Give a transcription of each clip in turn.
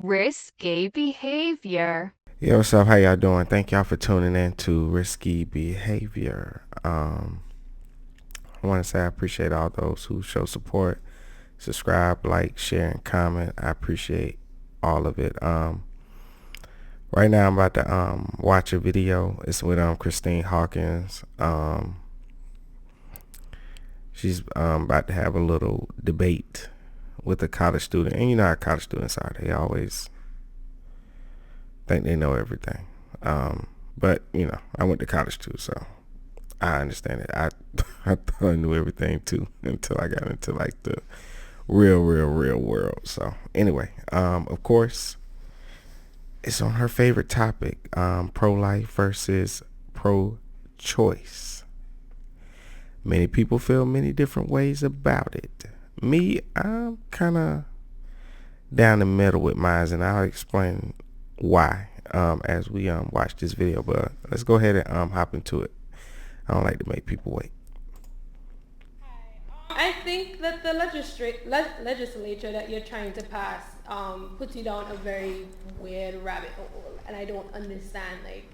Risky behavior. Yeah, what's up? How y'all doing? Thank y'all for tuning in to Risky Behavior. I want to say I appreciate all those who show support, subscribe, like, share, and comment. I appreciate all of it. Right now I'm about to watch a video. It's with Kristan Hawkins. She's about to have a little debate with a college student, and you know how college students are. They always think they know everything. But I went to college too, so I understand it. I thought I knew everything too until I got into like the real world. So anyway, of course, it's on her favorite topic, pro-life versus pro-choice. Many people feel many different ways about it. Me, I'm kind of down the middle with mine, and I'll explain why as we watch this video. But let's go ahead and hop into it. I don't like to make people wait. I think that the legislature that you're trying to pass puts you down a very weird rabbit hole, and I don't understand. Like,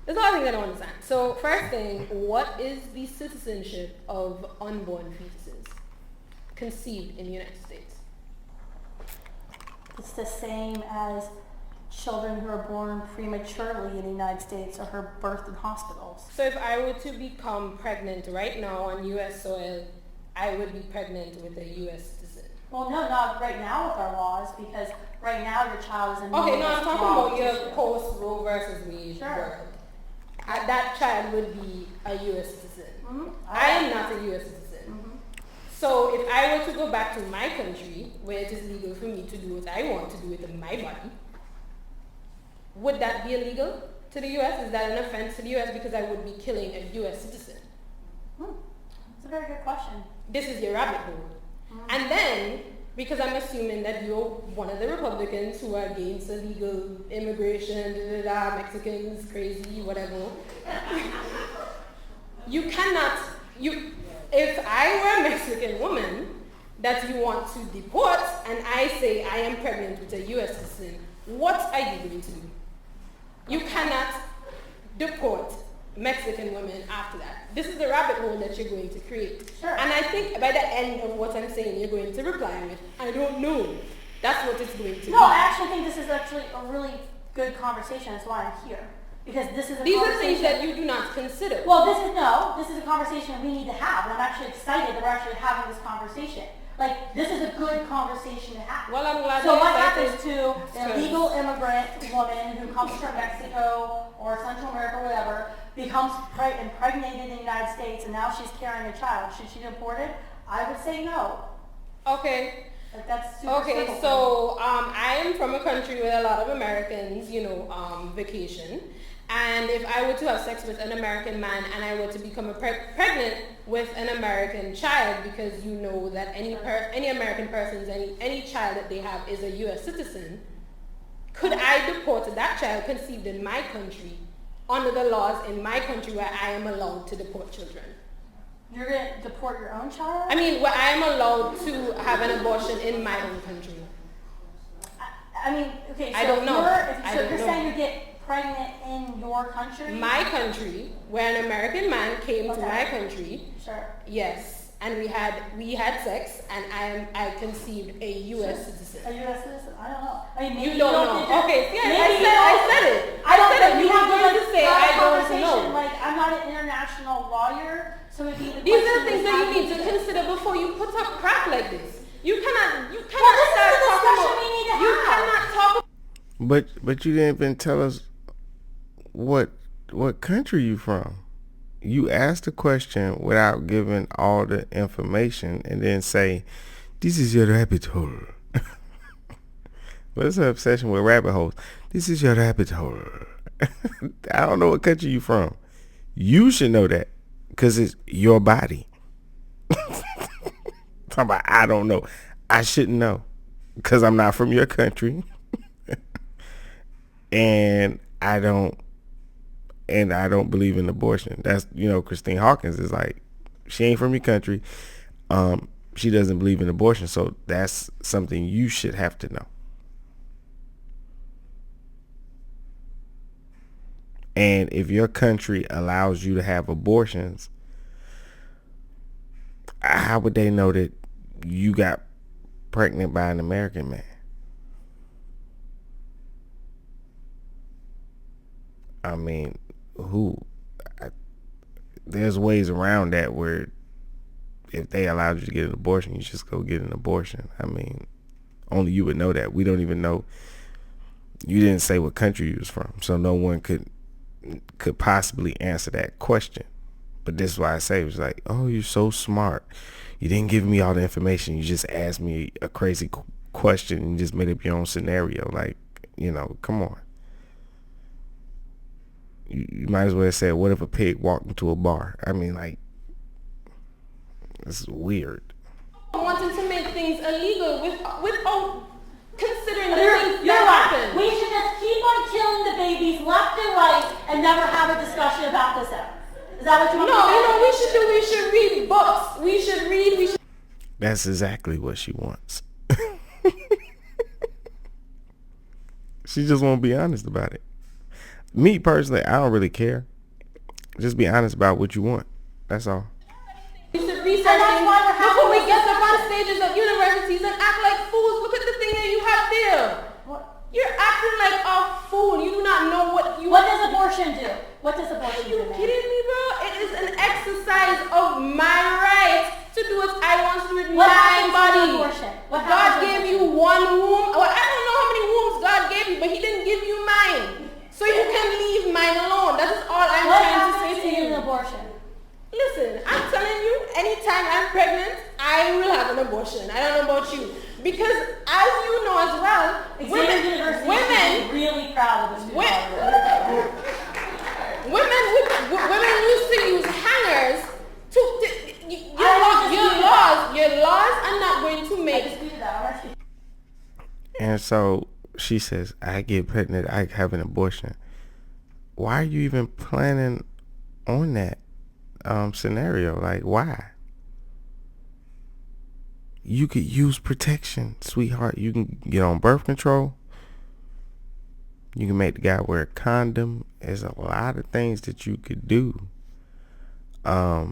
there's a lot of things I don't understand. So, first thing, what is the citizenship of unborn fetuses conceived in the United States? It's the same as children who are born prematurely in the United States or who are birthed in hospitals. So, if I were to become pregnant right now on U.S. soil, I would be pregnant with a U.S. citizen. Well, no, not right now with our laws, because right now your child is in Okay, no, I'm talking about your tissue. post Roe versus Wade world. That child would be a U.S. citizen. Mm-hmm. I am not a U.S. citizen. Mm-hmm. So if I were to go back to my country, where it is legal for me to do what I want to do with my body, would that be illegal to the U.S.? Is that an offense to the U.S. because I would be killing a U.S. citizen? That's a very good question. This is your rabbit hole. Mm-hmm. And then, because I'm assuming that you're one of the Republicans who are against illegal immigration, Mexicans, crazy, whatever, you cannot, if I were a Mexican woman that you want to deport and I say I am pregnant with a U.S. citizen, what are you going to do? You cannot deport Mexican women after that. This is the rabbit hole that you're going to create. Sure. And I think by the end of what I'm saying, you're going to reply with, I don't know. That's what it's going to be. No, I actually think this is actually a really good conversation. That's why I'm here. Because this is a These are conversation. things that you do not consider. Well, this is a conversation we need to have, and I'm actually excited that we're actually having this conversation. Like, this is a good conversation to have. Well, I'm glad So you're what excited. happens to an illegal immigrant woman who comes from Mexico or Central America or whatever, becomes impregnated in the United States, and now she's carrying a child? Should she be deported? I would say no. Okay. Like, that's super Okay, simple. so I am from a country where a lot of Americans, vacation. And if I were to have sex with an American man and I were to become pregnant with an American child, because you know that any American person's any child that they have is a U.S. citizen, could I deport that child conceived in my country under the laws in my country where I am allowed to deport children? You're going to deport your own child? I mean, where I am allowed to have an abortion in my own country. I mean, okay, so I don't know. You're saying you get pregnant in your country? My country, where an American man came to Okay. my country. Sure. Yes, and we had sex, and I conceived a U.S. citizen. A U.S. citizen? I don't know. I mean, maybe You don't know. think that- Okay, yeah, maybe I said it. I don't said it. think You we were going to say have I a don't conversation. know. Like, I'm not an international lawyer, so maybe the These are question things is that how you need do to you- consider before you put up crap like this. You cannot Well, this is start the talking discussion about. we need to You have. cannot talk. But you didn't even tell us what country you from. You asked the question without giving all the information and then say, this is your rabbit hole. What's the obsession with rabbit holes? This is your rabbit hole. I don't know what country you from. You should know that because it's your body. Talking about I don't know. I shouldn't know because I'm not from your country. and I don't believe in abortion. That's Kristan Hawkins is like, she ain't from your country. She doesn't believe in abortion, so that's something you should have to know. And if your country allows you to have abortions, how would they know that you got pregnant by an American man? I mean, there's ways around that where if they allowed you to get an abortion, you just go get an abortion. I mean, only you would know that. We don't even know. You didn't say what country you was from, so no one could possibly answer that question. But this is why I say it was like, oh, you're so smart. You didn't give me all the information. You just asked me a crazy question and just made up your own scenario. Like, come on. You might as well have said, what if a pig walked into a bar? I mean, like, this is weird. Wanting to make things illegal without considering the You're things right. that happen. We should just keep on killing the babies left and right and never have a discussion about this ever. Is that what you want to say? We should read books. We should. That's exactly what she wants. She just won't be honest about it. Me personally, I don't really care. Just be honest about what you want. That's all. We should research things before we get up on stages of universities and act like fools. Look at the thing that you have there. What? You're acting like a fool. You do not know what you. What does abortion do? What does abortion do? Are you kidding me, bro? It is an exercise of my right to do what I want to do with my body. God gave you one womb. Well, I don't know how many wombs God gave you, but He didn't give you mine. So you can leave mine alone. That is all I'm trying to say to you. What happens to an abortion? Listen, I'm telling you, anytime I'm pregnant, I will have an abortion. I don't know about you. Because as you know as well, women really proud of this. Women used to use hangers your laws are not going to make. And so she says, I get pregnant, I have an abortion. Why are you even planning on that scenario? Like, why? You could use protection, sweetheart. You can get on birth control. You can make the guy wear a condom. There's a lot of things that you could do. I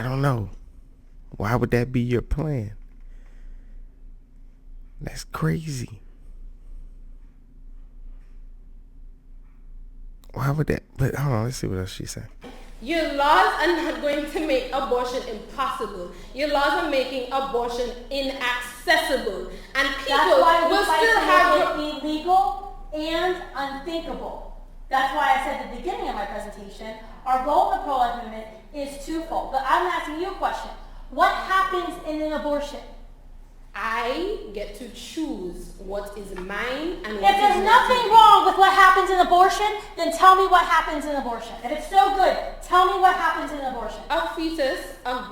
don't know. Why would that be your plan? That's crazy. Why would that? But hold on, let's see what else she said. Your laws are not going to make abortion impossible. Your laws are making abortion inaccessible. And people will still have it illegal and unthinkable. That's why I said at the beginning of my presentation, our goal in the pro-life movement is twofold. But I'm asking you a question. What happens in an abortion? I get to choose what is mine and what If there's nothing wrong with what happens in abortion, then tell me what happens in abortion. If it's so good, tell me what happens in abortion. A fetus, a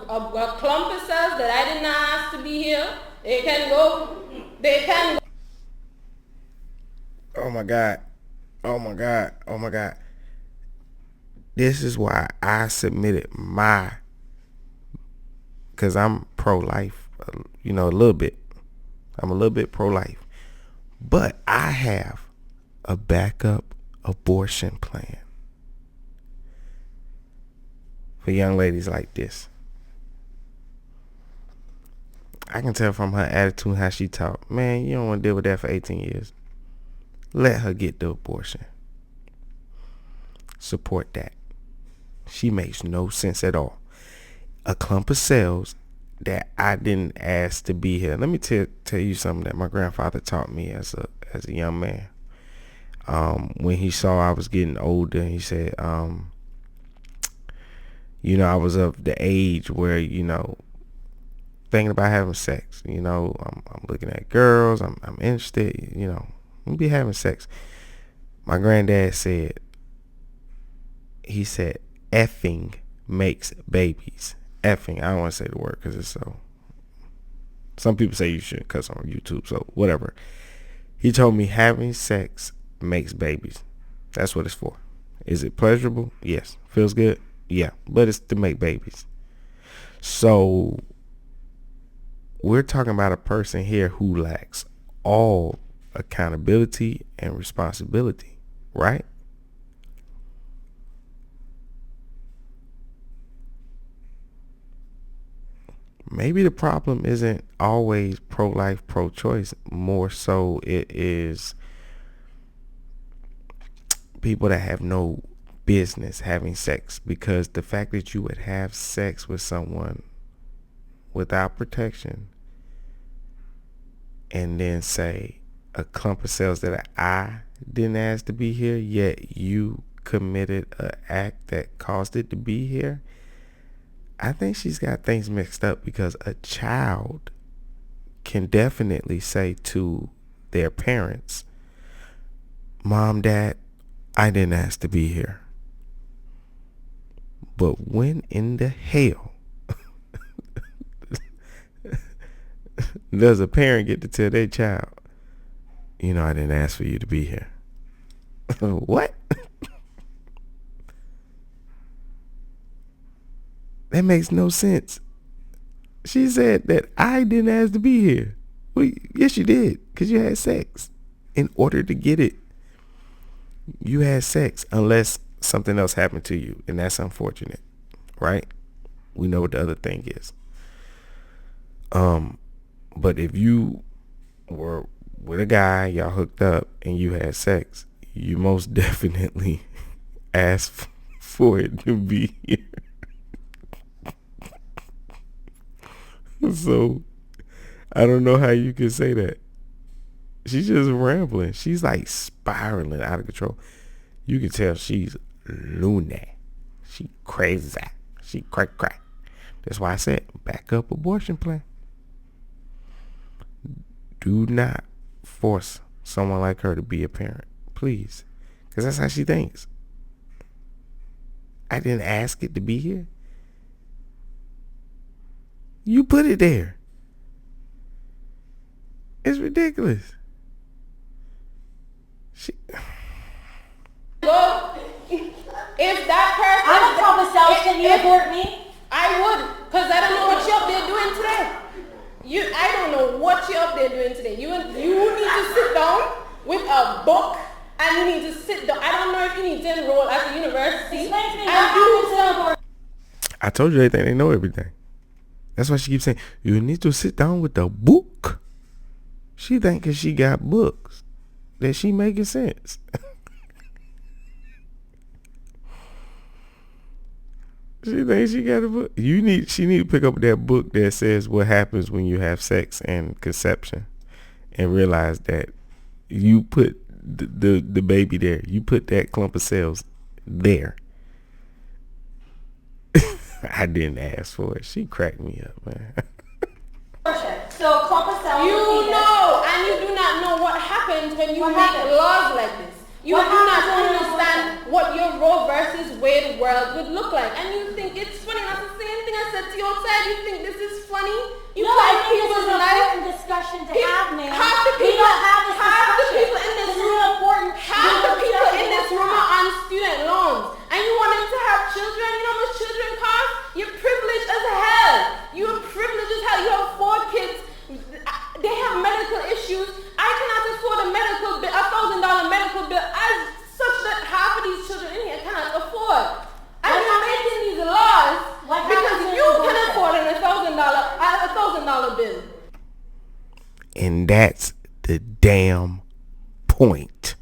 clump of cells that I did not ask to be here, they can go. Oh my God. Oh my God. Oh my God. This is why I submitted because I'm pro-life, a little bit. I'm a little bit pro-life. But I have a backup abortion plan for young ladies like this. I can tell from her attitude how she talk. Man, you don't want to deal with that for 18 years. Let her get the abortion. Support that. She makes no sense at all. A clump of cells that I didn't ask to be here. Let me tell you something that my grandfather taught me as a young man. When he saw I was getting older, he said, I was of the age where, thinking about having sex. I'm looking at girls. I'm interested. I'm be having sex. My granddad said, he said, effing makes babies. Effing. I don't want to say the word because it's so. Some people say you shouldn't cuss on YouTube, so whatever. He told me having sex makes babies. That's what it's for. Is it pleasurable? Yes. Feels good? Yeah. But it's to make babies. So we're talking about a person here who lacks all accountability and responsibility, right? Maybe the problem isn't always pro-life, pro-choice. More so it is people that have no business having sex, because the fact that you would have sex with someone without protection and then say a clump of cells that I didn't ask to be here, yet you committed an act that caused it to be here. I think she's got things mixed up, because a child can definitely say to their parents, Mom, Dad, I didn't ask to be here. But when in the hell does a parent get to tell their child, you know, I didn't ask for you to be here? What? That makes no sense. She said that I didn't ask to be here. Well, yes, you did, because you had sex. In order to get it, you had sex, unless something else happened to you, and that's unfortunate, right? We know what the other thing is. But if you were with a guy, y'all hooked up, and you had sex, you most definitely asked for it to be here. So I don't know how you can say that. She's just rambling. She's like spiraling out of control. You can tell she's loony. She crazy. She crack. That's why I said backup abortion plan. Do not force someone like her to be a parent, please, because that's how she thinks. I didn't ask it to be here. You put it there. It's ridiculous. Well, if that person, I'm a couple cells. Can you abort me? I would, because I don't know what you're up there doing today. I don't know what you're up there doing today. You need to sit down with a book, and you need to sit down. I don't know if you need to enroll at the university. I told you they think they know everything. That's why she keeps saying, you need to sit down with the book. She thinking she got books, that she making sense. She thinks she got a book. She need to pick up that book that says what happens when you have sex and conception, and realize that you put the baby there. You put that clump of cells there. I didn't ask for it. She cracked me up, man. So clump of cells. You know, and you do not know what happens when you make laws like this. You do not understand what your Roe versus Wade world would look like. And you think it's funny. That's the same thing I said to you outside. You think this is funny? You no, I think this is an important discussion to have, man. Half the people in this room are on student loans. And you want them to have children. You know how much children cost? You're privileged as hell. You're privileged as hell. You have 4 kids. They have medical issues. I cannot afford a medical bill, $1,000 medical bill, as such that half of these children in here cannot afford. And you're making these laws because you can afford a $1,000 bill. And that's the damn point.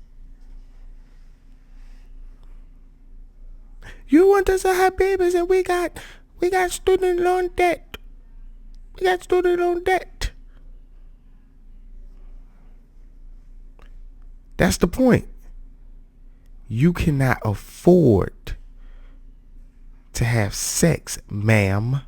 You want us to have babies, and we got student loan debt. We got student loan debt. That's the point. You cannot afford to have sex, ma'am.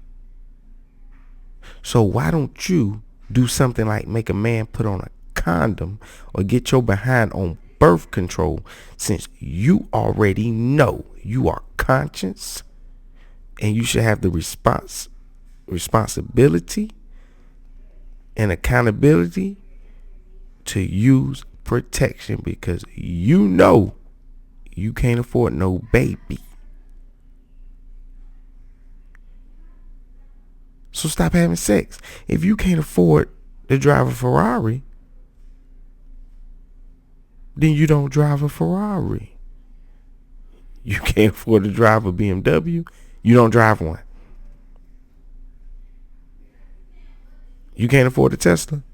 So why don't you do something like make a man put on a condom or get your behind on birth control, since you already know you are conscious and you should have the responsibility and accountability to use protection, because you know you can't afford no baby. So stop having sex. If you can't afford to drive a Ferrari, then you don't drive a Ferrari. You can't afford to drive a BMW, you don't drive one. You can't afford a Tesla,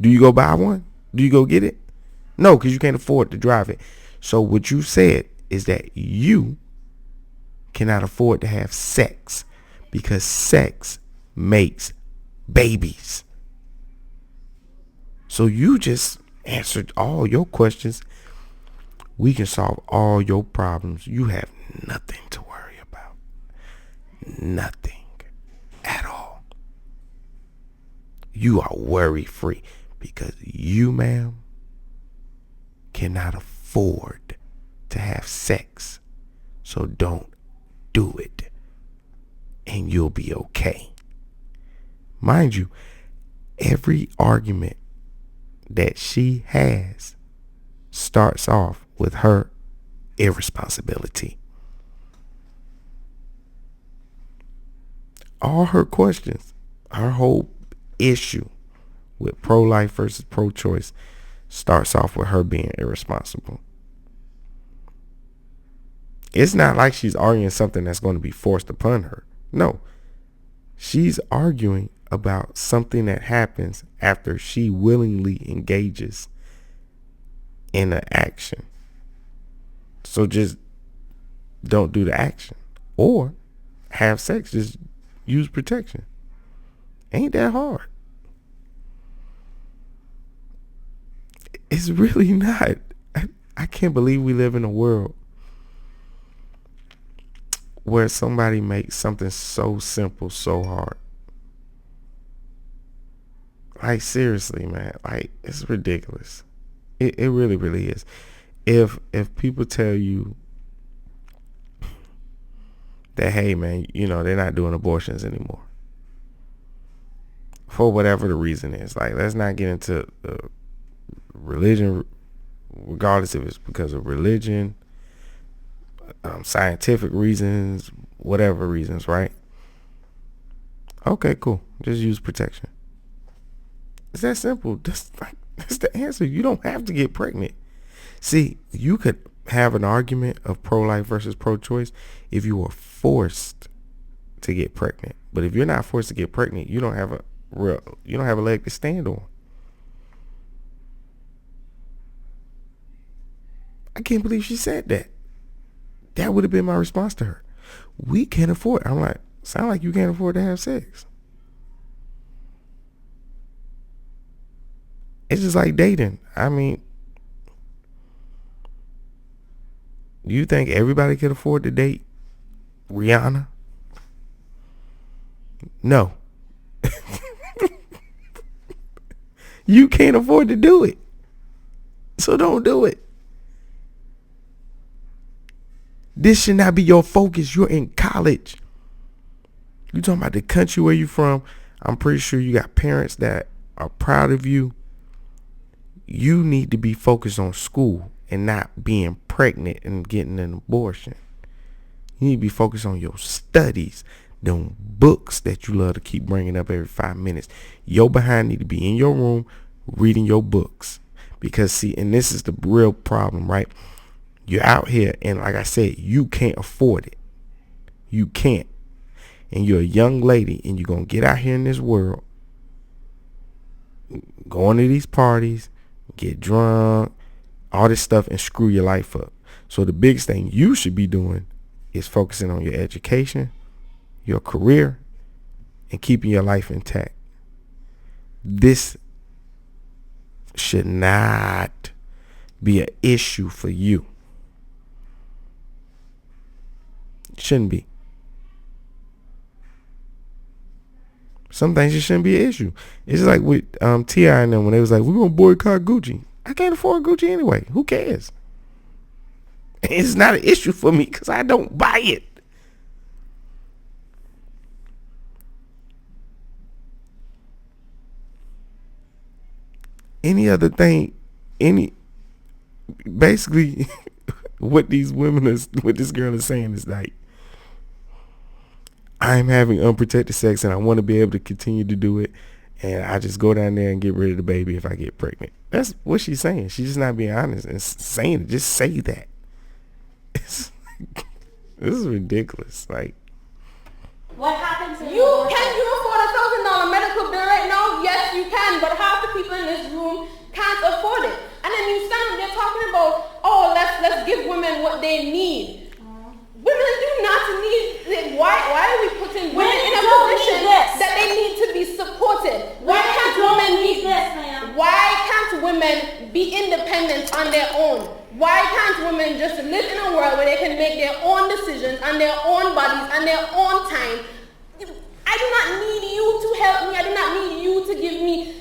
do you go buy one? Do you go get it? No, because you can't afford to drive it. So what you said is that you cannot afford to have sex because sex makes babies. So you just answered all your questions. We can solve all your problems. You have nothing to worry about. Nothing at all. You are worry free because you, ma'am, cannot afford to have sex. So don't do it. And you'll be okay. Mind you, every argument that she has starts off with her irresponsibility. All her questions, her whole issue with pro-life versus pro-choice starts off with her being irresponsible. It's not like she's arguing something that's going to be forced upon her. No. She's arguing about something that happens after she willingly engages in an action. So just don't do the action. Or have sex. Just use protection. Ain't that hard. It's really not. I can't believe we live in a world where somebody makes something so simple so hard. Like, seriously, man. Like, it's ridiculous. It really, really is. If people tell you that, hey, man, they're not doing abortions anymore, for whatever the reason is, like, let's not get into religion, regardless if it's because of religion, scientific reasons, whatever reasons, right? Okay, cool. Just use protection. It's that simple. That's the answer. You don't have to get pregnant. See, you could have an argument of pro-life versus pro-choice if you were forced to get pregnant. But if you're not forced to get pregnant, you don't have a leg to stand on. I can't believe she said that. That would have been my response to her. We can't afford. I'm like, sound like you can't afford to have sex. It's just like dating. I mean, do you think everybody can afford to date Rihanna? No. You can't afford to do it. So don't do it. This should not be your focus. You're in college. You talking about the country where you from. I'm pretty sure you got parents that are proud of you. You need to be focused on school and not being pregnant and getting an abortion. You need to be focused on your studies, them books that you love to keep bringing up every 5 minutes. Your behind need to be in your room reading your books. Because see, and this is the real problem, right? You're out here and like I said, you can't afford it. You can't. And you're a young lady and you're going to get out here in this world, going to these parties, get drunk, all this stuff, and screw your life up. So the biggest thing you should be doing is focusing on your education, your career, and keeping your life intact. This should not be an issue for you. It shouldn't be. Some things it shouldn't be an issue. It's like with T.I. and them when they was like, we're going to boycott Gucci. I can't afford Gucci anyway. Who cares? It's not an issue for me because I don't buy it. Any other thing, basically what these women what this girl is saying is like, I'm having unprotected sex and I want to be able to continue to do it, and I just go down there and get rid of the baby if I get pregnant. That's what she's saying. She's just not being honest and saying it. Just say that. This is ridiculous. Like, What happens in Can you afford $1,000 medical bill right now? Yes, you can, but half the people in this room can't afford it. And then you stand there talking about, oh, let's give women what they need. Women do not need. Why are we putting women in a position that they need to be supported? Why can't women be independent on their own? Why can't women just live in a world where they can make their own decisions on their own bodies and their own time? I do not need you to help me. I do not need you to give me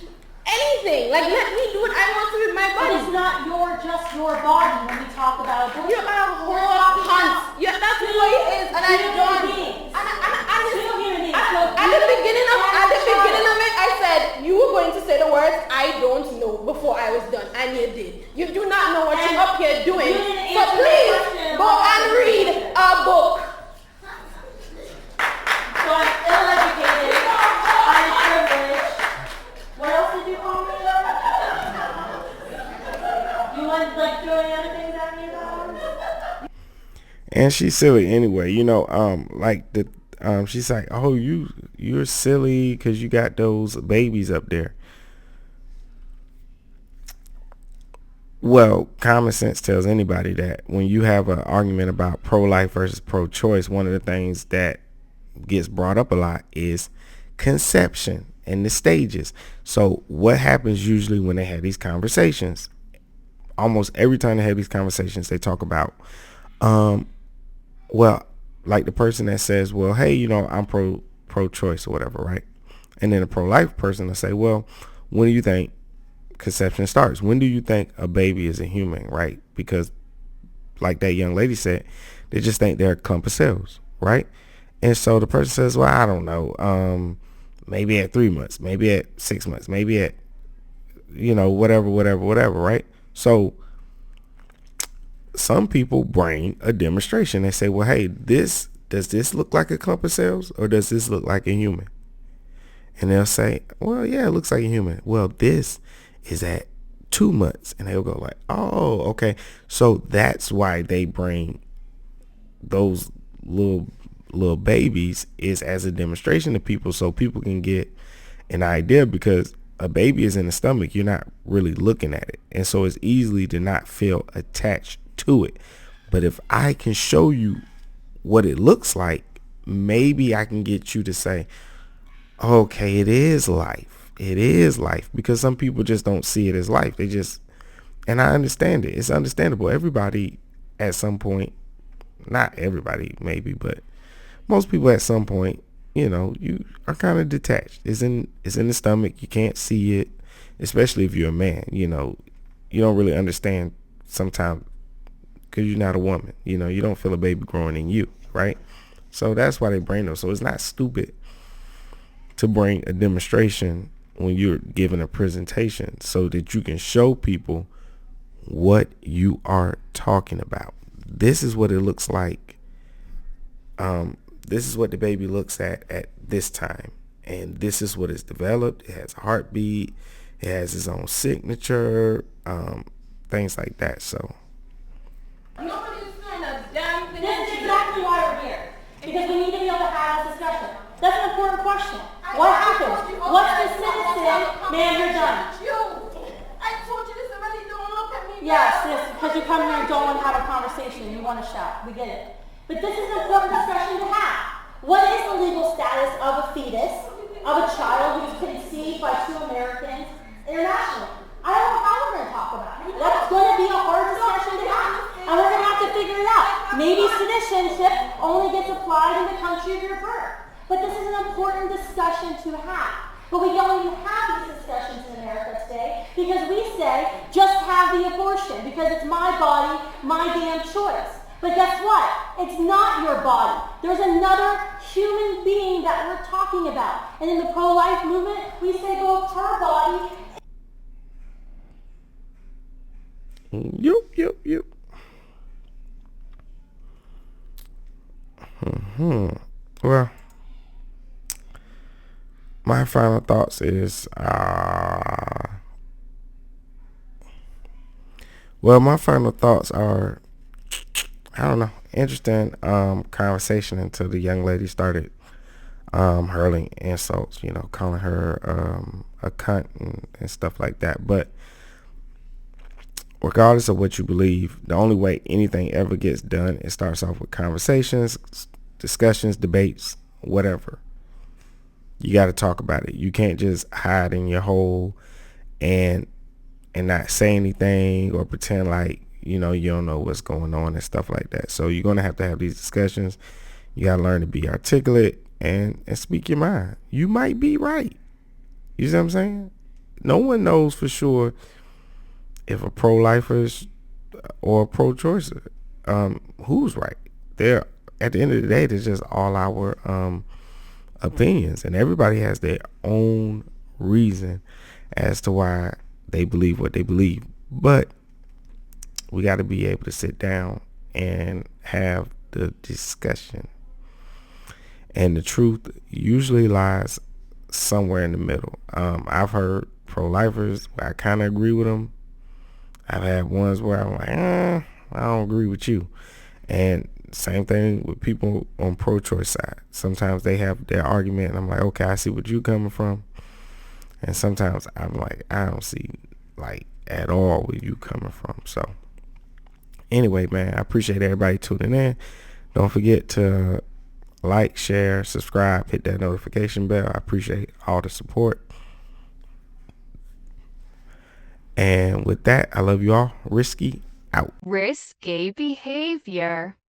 anything. Like, let me do what I want to with my body. But it's not just your body when we talk about abortion. You're a whole cunt. Yeah, that's what it is. And I don't. At the beginning of it, I said you were going to say the words "I don't know" before I was done, and you did. You do not know what you're up here doing. So please go and read a book. So I'm ill-educated. I'm privileged. What else did you call me? You want like throwing other things at me about? and she's silly anyway. She's like, oh, you're silly because you got those babies up there. Well, common sense tells anybody that when you have an argument about pro-life versus pro-choice, one of the things that gets brought up a lot is conception and the stages. So what happens usually when they have these conversations? Almost every time they have these conversations, they talk about, like the person that says, well, hey, I'm pro-choice or whatever, right? And then a pro-life person will say, well, when do you think conception starts? When do you think a baby is a human, right? Because like that young lady said, they just think they're a clump of cells, right? And so the person says, well, I don't know, maybe at 3 months, maybe at 6 months, maybe at, whatever, right? So some people bring a demonstration. They say, well, hey, does this look like a clump of cells or does this look like a human? And they'll say, well, yeah, it looks like a human. Well, this is at 2 months. And they'll go like, oh, okay. So that's why they bring those little babies is as a demonstration to people so people can get an idea, because a baby is in the stomach. You're not really looking at it. And so it's easy to not feel attached to it. But if I can show you what it looks like, maybe I can get you to say, okay, it is life. It is life, because some people just don't see it as life. They just, and I understand it. It's understandable. Everybody at some point, not everybody maybe, but most people at some point, you are kind of detached. It's in the stomach. You can't see it, especially if you're a man. You don't really understand sometimes because you're not a woman. You don't feel a baby growing in you, right? So that's why they bring those. So it's not stupid to bring a demonstration when you're giving a presentation so that you can show people what you are talking about. This is what it looks like. This is what the baby looks at this time. And this is what is developed. It has a heartbeat. It has its own signature, things like that. So Nobody's doing a damn thing. This is exactly why we're here. Because we need to be able to have this discussion. That's an important question. What happens? What's the citizen? Man, you're done. I told you this already. Don't look at me. Yes, because you come here and don't want to have a conversation. You want to shout. We get it. But this is an important discussion to have. What is the legal status of a fetus, of a child who's conceived by 2 Americans internationally? I don't know how we're going to talk about it. That's going to be a hard discussion to have. And we're going to have to figure it out. Maybe citizenship only gets applied in the country of your birth. But this is an important discussion to have. But we don't even have these discussions in America today because we say, just have the abortion because it's my body, my damn choice. But guess what? It's not your body. There's another human being that we're talking about. And in the pro-life movement, we say go up to her body. Yep. Well, my final thoughts is, well, my final thoughts are, I don't know, interesting conversation until the young lady started hurling insults, calling her a cunt and stuff like that. But regardless of what you believe, the only way anything ever gets done, it starts off with conversations, discussions, debates, whatever. You got to talk about it. You can't just hide in your hole and not say anything or pretend like you don't know what's going on and stuff like that. So you're gonna have to have these discussions. You gotta learn to be articulate and speak your mind. You might be right. You see what I'm saying? No one knows for sure if a pro-lifers or a pro-choicer, who's right. They're, at the end of the day, they're just all our opinions, and everybody has their own reason as to why they believe what they believe. But we got to be able to sit down and have the discussion, and the truth usually lies somewhere in the middle. I've heard pro-lifers where I kind of agree with them. I've had ones where I'm like, I don't agree with you. And same thing with people on pro-choice side. Sometimes they have their argument and I'm like, okay, I see what you coming from. And sometimes I'm like, I don't see like at all where you coming from. So anyway, man, I appreciate everybody tuning in. Don't forget to like, share, subscribe, hit that notification bell. I appreciate all the support. And with that, I love you all. Risky out. Risky behavior.